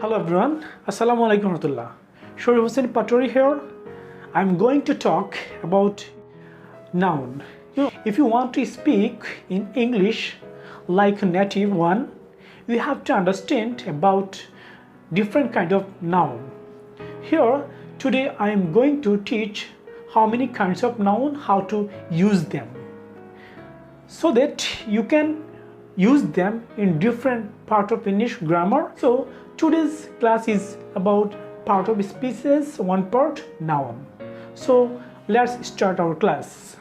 Hello everyone, Assalamu alaikum warahmatullah. Sharif Patowary here. I'm going to talk about noun. If you want to speak in English like a native one, you have to understand about different kind of noun. Here today I am going to teach how many kinds of noun, how to use them, so that you can use them in different part of English grammar. So today's class is about part of species, one part noun. So let's start our class.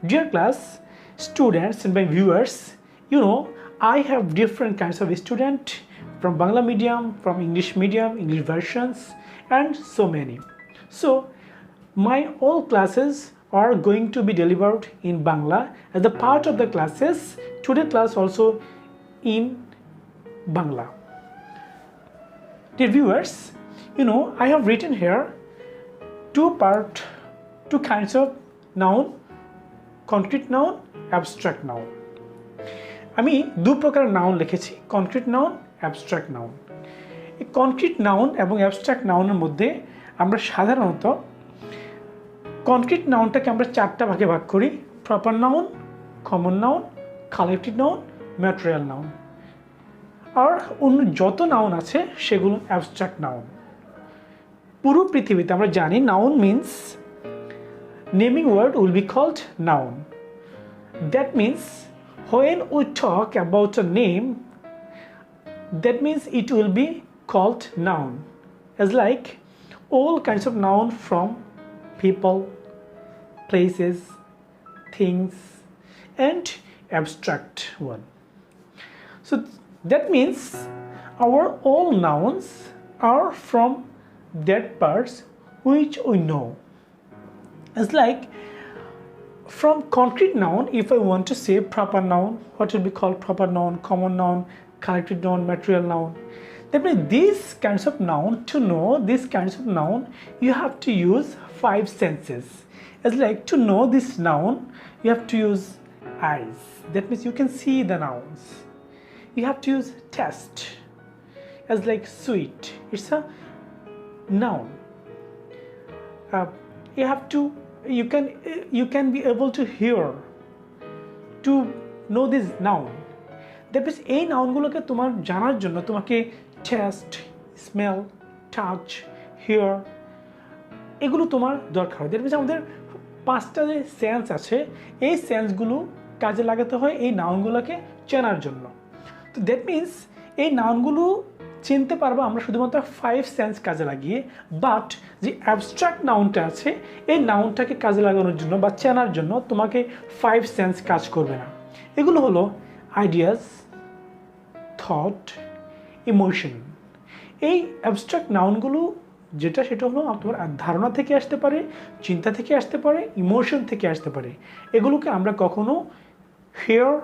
Dear class, students and my viewers, I have different kinds of student from Bangla medium, from English medium, English versions, and so many. So my all classes are going to be delivered in Bangla as a part of the classes. Today class also in Bangla. Dear viewers, I have written here two kinds of noun, concrete noun, abstract noun. আমি দু প্রকার noun লিখেছি, concrete noun, abstract noun. এই concrete noun এবং abstract নাউনের মধ্যে আমরা সাধারণত কনক্রিট নাউনটাকে আমরা চারটা ভাগে ভাগ করি: proper noun, common noun, collective noun, material noun. আর অন্য যত নাউন আছে সেগুলো অ্যাবস্ট্রাক্ট নাউন। পুরো পৃথিবীতে আমরা জানি noun means naming word will be called noun. That means when we talk about a name, that means it will be called noun, as like all kinds of noun from people, places, things, and abstract one. So that means our all nouns are from that parts which we know. As like from concrete noun, if I want to say proper noun, what will be called proper noun, common noun, collective noun, material noun. That means these kinds of noun, to know these kinds of noun, you have to use five senses. As like to know this noun, you have to use eyes. That means you can see the nouns. You have to use taste. As like sweet, it's a noun. You can be able to hear to know this noun. That means এই নাউনগুলোকে তোমার জানার জন্য তোমাকে test, smell, touch, here এগুলো তোমার দরকার। That means আমাদের পাঁচটা যে সেন্স আছে, এই সেন্সগুলো কাজে লাগাতে হয় এই নাউনগুলোকে চেনার জন্য। তো দ্যাট মিনস এই নাউনগুলো চিনতে পারবো আমরা শুধুমাত্র ফাইভ সেন্স কাজে লাগিয়ে। বাট যে অ্যাবস্ট্রাক্ট নাউনটা আছে, এই নাউনটাকে কাজে লাগানোর জন্য বা চেনার জন্য তোমাকে ফাইভ সেন্স কাজ করবে না। এগুলো হলো আইডিয়াস, থট, ইমোশন। এই অ্যাবস্ট্রাক্ট নাউনগুলো সেটা হলো তোমার ধারণা থেকে আসতে পারে, চিন্তা থেকে আসতে পারে, ইমোশন থেকে আসতে পারে। এগুলোকে আমরা কখনো হিয়ার,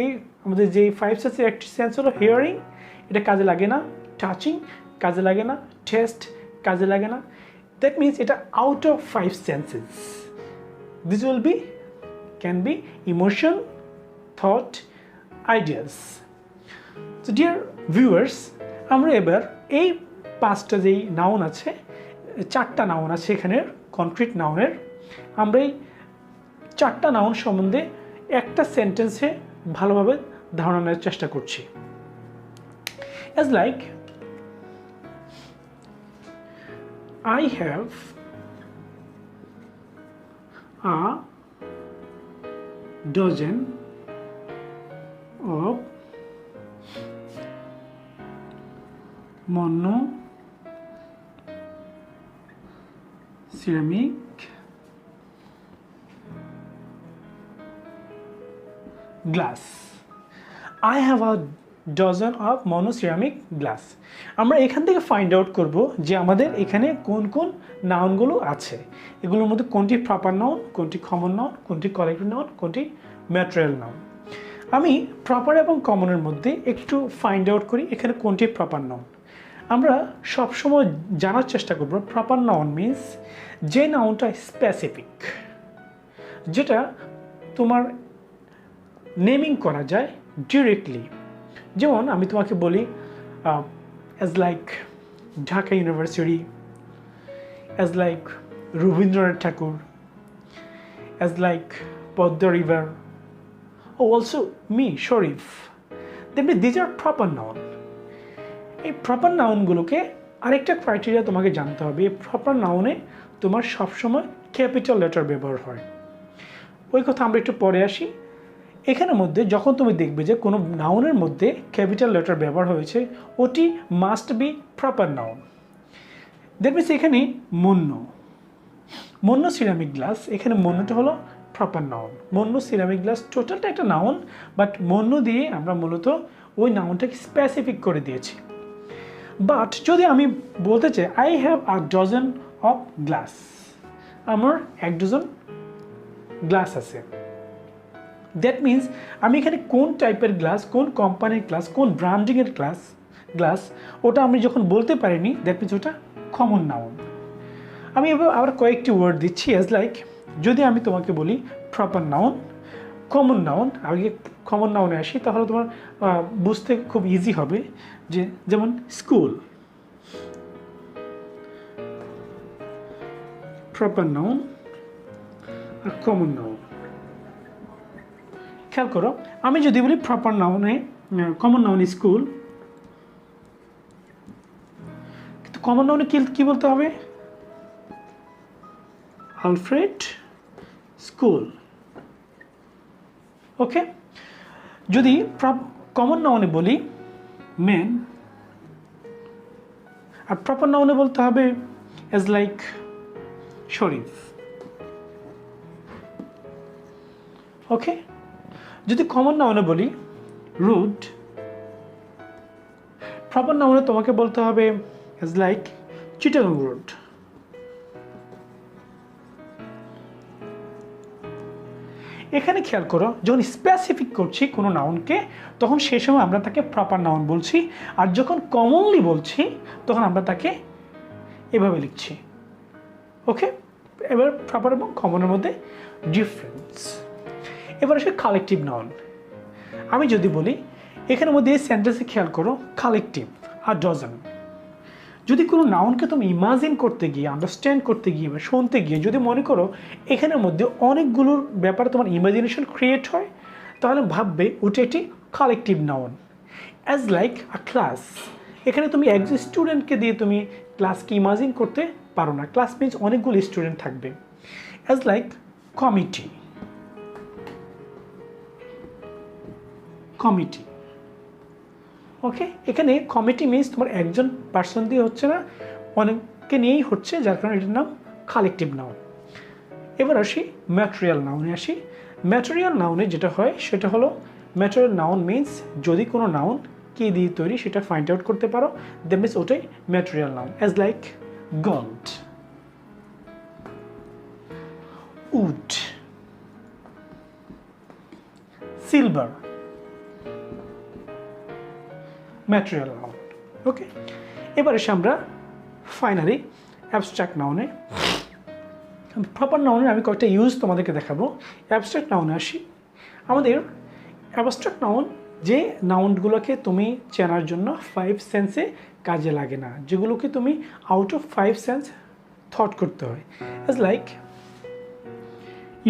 এই আমাদের যে ফাইভ সেন্সের একটি সেন্স হলো হিয়ারিং, এটা কাজে লাগে না। টাচিং কাজে লাগে না, টেস্ট কাজে লাগে না। দ্যাট মিনস এটা out of five senses. This will be can be emotion, thought, ideas. So dear viewers, আমরা এবার এই পাঁচটা যেই নাউন আছে, চারটা নাউন আছে এখানের কনক্রিট নাউনের, আমরা এই চারটা নাউন সম্বন্ধে একটা সেন্টেন্সে ভালোভাবে ধারণা নেওয়ার চেষ্টা করছি। As like, I have a dozen of monoceramic glass. I have a dozen of monoceramic glass. আমরা এখান থেকে ফাইন্ড আউট করব যে আমাদের এখানে কোন কোন নাউনগুলো আছে, এগুলোর মধ্যে কোনটি প্রপার নাউন, কোনটি কমন নাউন, কোনটি কালেক্টিভ নাউন, কোনটি ম্যাটেরিয়াল নাউন। আমি প্রপার এবং কমনের মধ্যে একটু ফাইন্ড আউট করি এখানে কোনটি প্রপার নাউন। আমরা সবসময় জানার চেষ্টা করব প্রপার নাউন মিন্স যে নাউনটা স্পেসিফিক, যেটা তোমার নেমিং করা যায় ডিরেক্টলি। যেমন আমি তোমাকে বলি as like Dhaka University, as like Rabindranath Tagore, as like Podda River, or also me, Sharif. These are proper noun. এই প্রপার নাউনগুলোকে আরেকটা ক্রাইটেরিয়া তোমাকে জানতে হবে, এই প্রপার নাউনে তোমার সবসময় ক্যাপিটাল লেটার ব্যবহার হয়। ওই কথা আমরা একটু পরে আসি। এখানের মধ্যে যখন তুমি দেখবে যে কোনো নাউনের মধ্যে ক্যাপিটাল লেটার ব্যবহার হয়েছে, ওটি must be proper noun. That means এখানে মন্য সিরামিক গ্লাস, এখানে মন্যটা হলো প্রপার নাউন। মন্য সিরামিক গ্লাস টোটালটা একটা নাউন, বাট মন্য দিয়ে আমরা মূলত ওই নাউনটাকে স্পেসিফিক করে দিয়েছি। বাট যদি আমি বলতে চাই I have a dozen of glass, আমার 1 ডজন গ্লাস আছে, দ্যাট মিনস আমি এখানে কোন টাইপের গ্লাস, কোন কোম্পানির গ্লাস, কোন ব্র্যান্ডিংয়ের গ্লাস ওটা আমি যখন বলতে পারিনি, দ্যাট মিনস ওটা কমন নাউন। আমি এবার আবার কয়েকটি ওয়ার্ড দিচ্ছি, অ্যাজ লাইক যদি আমি তোমাকে বলি প্রপার নাউন, কমন নাউন, আগে কমন নাউনে আসি, তাহলে তোমার বুঝতে খুব ইজি হবে। যেমন স্কুল, প্রপার নাউন আর কমন নাউন। খেয়াল করো, আমি যদি বলি প্রপার নাউনে, কমন নাউন স্কুল, কিন্তু কমন নাউনে কি বলতে হবে? Alfred school. ওকে, যদি কমন নাউনে বলি মেন, আর প্রপার নাউনে বলতে হবে এজ লাইক শরীফ। ওকে, যদি কমন নাউনে বলি রুড, প্রপার নাউনে তোমাকে বলতে হবে এজ লাইক চিটাগং রোড। এখানে খেয়াল করো, যখন স্পেসিফিক করছি কোনো নাউনকে, তখন সেই সময় আমরা তাকে প্রপার নাউন বলছি, আর যখন কমনলি বলছি তখন আমরা তাকে এভাবে লিখছি। ওকে, এবার প্রপার এবং কমনের মধ্যে ডিফারেন্স। এবার আসে কালেকটিভ নাউন। আমি যদি বলি, এখানের মধ্যে এই সেন্টেন্সে খেয়াল করো, কালেকটিভ আর ডজন। যদি কোনো নাউনকে তুমি ইমাজিন করতে গিয়ে, আন্ডারস্ট্যান্ড করতে গিয়ে বা শুনতে গিয়ে যদি মনে করো এখানের মধ্যে অনেকগুলোর ব্যাপারে তোমার ইমাজিনেশন ক্রিয়েট হয়, তাহলে ভাববে ওটা একটি কালেকটিভ নাউন। অ্যাজ লাইক আ ক্লাস, এখানে তুমি একজন স্টুডেন্টকে দিয়ে তুমি ক্লাসকে ইমাজিন করতে পারো না, ক্লাস মিনস অনেকগুলো স্টুডেন্ট থাকবে। অ্যাজ লাইক কমিটি, ওকে, এখানে কমিটি মিনস তোমার একজন পার্সন দিয়ে হচ্ছে না, অনেককে নিয়েই হচ্ছে, যার কারণে এটার নাম কালেকটিভ নাউন। এবার আসি ম্যাটেরিয়াল নাউনে আসি। ম্যাটেরিয়াল নাউনে যেটা হয় সেটা হলো, ম্যাটেরিয়াল নাউন মিনস যদি কোনো নাউন কি দিয়ে তৈরি সেটা ফাইন্ড আউট করতে পারো, দ্যাট মিনস ওটাই material noun. As like gold, wood, silver, material noun. Okay, এবার এসে আমরা ফাইনালি অ্যাবস্ট্রাক্ট নাউনে। প্রপার নাউনে আমি কয়েকটা ইউজ তোমাদেরকে দেখাবো। অ্যাবস্ট্রাক্ট নাউনে আসি। আমাদের অ্যাবস্ট্রাক্ট নাউন যে নাউনগুলোকে তুমি চেনার জন্য 5 সেন্সে কাজে লাগে না, যেগুলোকে তুমি আউট অফ 5 সেন্স থট করতে হয়। As like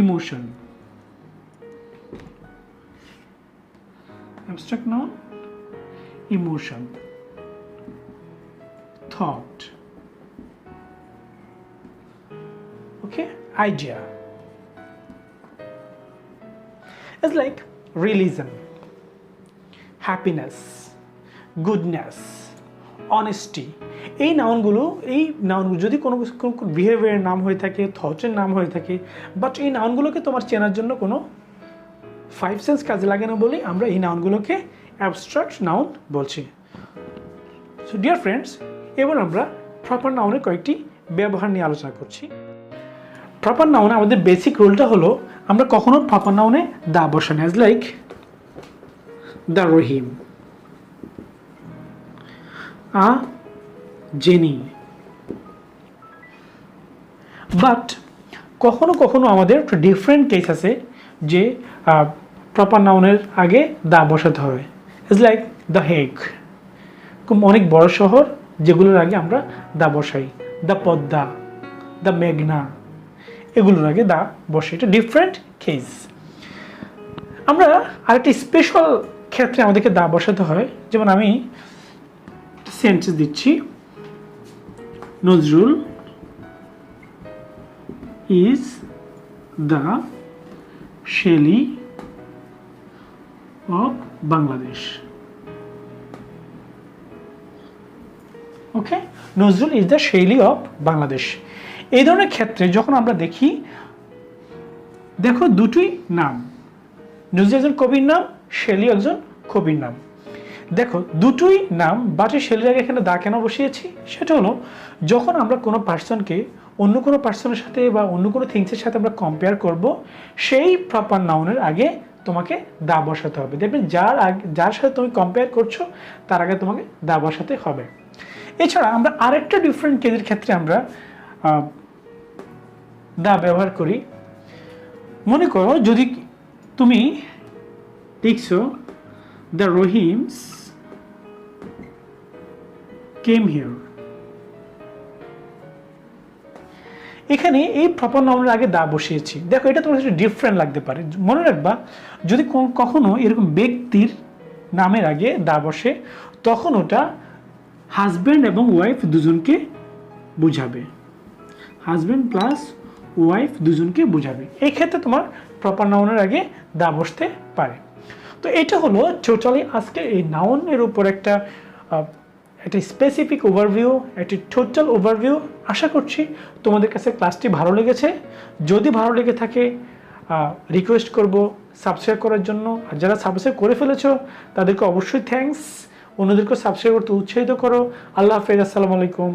emotion, abstract noun, emotion, thought, okay, idea. It's like religion, happiness, goodness, honesty. এই নাউনগুলো যদি কোনো বিহেভিয়ারের নাম হয়ে থাকে, থটের নাম হয়ে থাকে, বাট এই নাউনগুলোকে তোমার চেনার জন্য কোনো 5 সেন্স কাজে লাগে না বলে আমরা এই নাউনগুলোকে অ্যাবস্ট্রাক্ট নাউন বলছি। সো ডিয়ার ফ্রেন্ডস, এবার আমরা প্রপার নাউনের কয়েকটি ব্যবহার নিয়ে আলোচনা করছি। প্রপার নাউনে আমাদের বেসিক রুলটা হলো, আমরা কখনো প্রপার নাউনে দা বসাই না। As like the Rahim, a jenny. But কখনো কখনো আমাদের ডিফারেন্ট কেস আছে যে প্রপার নাউনের আগে দা বসাতে হবে। Is like the Hague. অনেক বড় শহর যেগুলোর আগে আমরা দা বসাই, দ্য পদ্মা, দ্য মেঘনা, এগুলোর আগে দা বসে। এটা ডিফারেন্ট কেস। আমরা আরেকটি স্পেশাল ক্ষেত্রে আমাদেরকে দা বসাতে হয়। যেমন আমি সেন্টেন্স দিচ্ছি, Nazrul is the Shelley of Bangladesh. Okay, Nazrul is the Shelley of Bangladesh. এই ধরনের ক্ষেত্রে যখন আমরা দেখি, দেখো দুটোই নাম, নজরুল একজন কবির নাম, শেলি একজন কবির নাম। দেখো দুটোই নাম, বাট শেলির আগে এখানে দা কেন বসিয়েছি? সেটা হলো যখন আমরা কোনো পার্সনকে অন্য কোনো পার্সনের সাথে বা অন্য কোনো থিংসের সাথে আমরা কম্পেয়ার করব, সেই প্রপার নাউনের আগে তোমাকে দা বসাতে হবে। দেখবেন যার সাথে তুমি কম্পেয়ার করছো তার আগে তোমাকে দা বসাতে হবে। এছাড়া আমরা আরেকটা ডিফারেন্ট কেসের ক্ষেত্রে আমরা দা ব্যবহার করি। মনে করো যদি তুমি দেখছো দ্য রহিমস কেম হিয়ার, এখানে এই প্রপার নাউনের আগে দা বসিয়েছি। দেখো এটা তোমার কাছে ডিফারেন্ট লাগতে পারে। মনে রাখবা, যদি কখনো এরকম ব্যক্তির নামের আগে দা বসে, তখন ওটা হাজব্যান্ড এবং ওয়াইফ দুজনকে বুঝাবে, হাজব্যান্ড প্লাস ওয়াইফ দুজনকে বুঝাবে। এই ক্ষেত্রে তোমার প্রপার নাউনের আগে দা বসতে পারে। তো এটা হলো টোটালি আজকে এই নাউনের উপর একটা স্পেসিফিক ওভারভিউ, একটি টোটাল ওভারভিউ। আশা করছি তোমাদের কাছে ক্লাসটি ভালো লেগেছে। যদি ভালো লেগে থাকে রিকোয়েস্ট করব সাবস্ক্রাইব করার জন্য। আর যারা সাবস্ক্রাইব করে ফেলেছো তাদেরকে অবশ্যই থ্যাঙ্কস। অন্যদেরকে সাবস্ক্রাইব করতে উৎসাহিত করো। আল্লাহ হাফেজ, আসসালামু আলাইকুম।